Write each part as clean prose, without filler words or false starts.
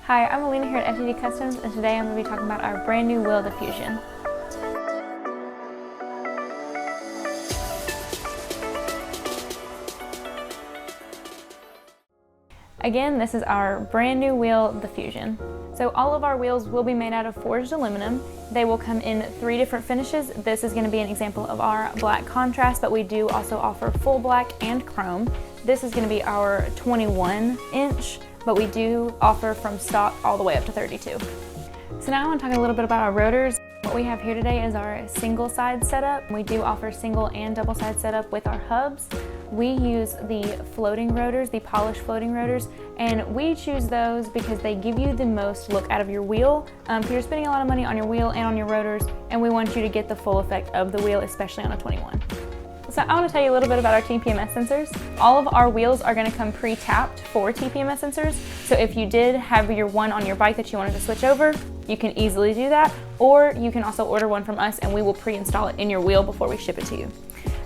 Hi, I'm Alina here at FTD Customs, and today I'm going to be talking about our brand new wheel, the Fuzion. Again, this is our brand new wheel, the Fuzion. So all of our wheels will be made out of forged aluminum. They will come in 3 different finishes. This is going to be an example of our black contrast, but we do also offer full black and chrome. This is going to be our 21-inch, but we do offer from stock all the way up to 32. So now I want to talk a little bit about our rotors. What we have here today is our single side setup. We do offer single and double side setup with our hubs. We use the floating rotors, the polished floating rotors, and we choose those because they give you the most look out of your wheel. You're spending a lot of money on your wheel and on your rotors, and we want you to get the full effect of the wheel, especially on a 21. So I want to tell you a little bit about our TPMS sensors. All of our wheels are going to come pre-tapped for TPMS sensors. So if you did have your one on your bike that you wanted to switch over, you can easily do that, or you can also order one from us and we will pre-install it in your wheel before we ship it to you.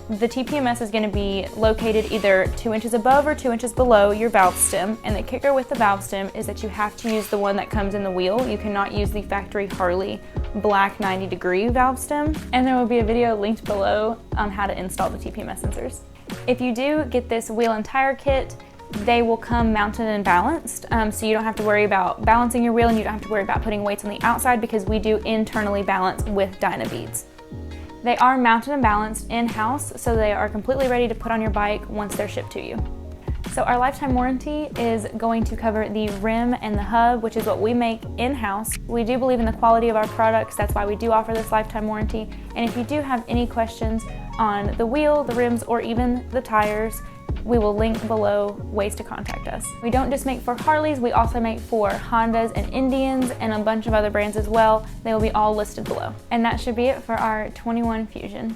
The TPMS is going to be located either 2 inches above or 2 inches below your valve stem, and the kicker with the valve stem is that you have to use the one that comes in the wheel. You cannot use the factory Harley black 90-degree valve stem, and there will be a video linked below on how to install the TPMS sensors. If you do get this wheel and tire kit, they will come mounted and balanced, so you don't have to worry about balancing your wheel and you don't have to worry about putting weights on the outside because we do internally balance with Dyna beads. They are mounted and balanced in-house, so they are completely ready to put on your bike once they're shipped to you. So our lifetime warranty is going to cover the rim and the hub, which is what we make in-house. We do believe in the quality of our products, that's why we do offer this lifetime warranty. And if you do have any questions on the wheel, the rims, or even the tires, we will link below ways to contact us. We don't just make for Harleys, we also make for Hondas and Indians and a bunch of other brands as well. They will be all listed below. And that should be it for our 21 Fuzion.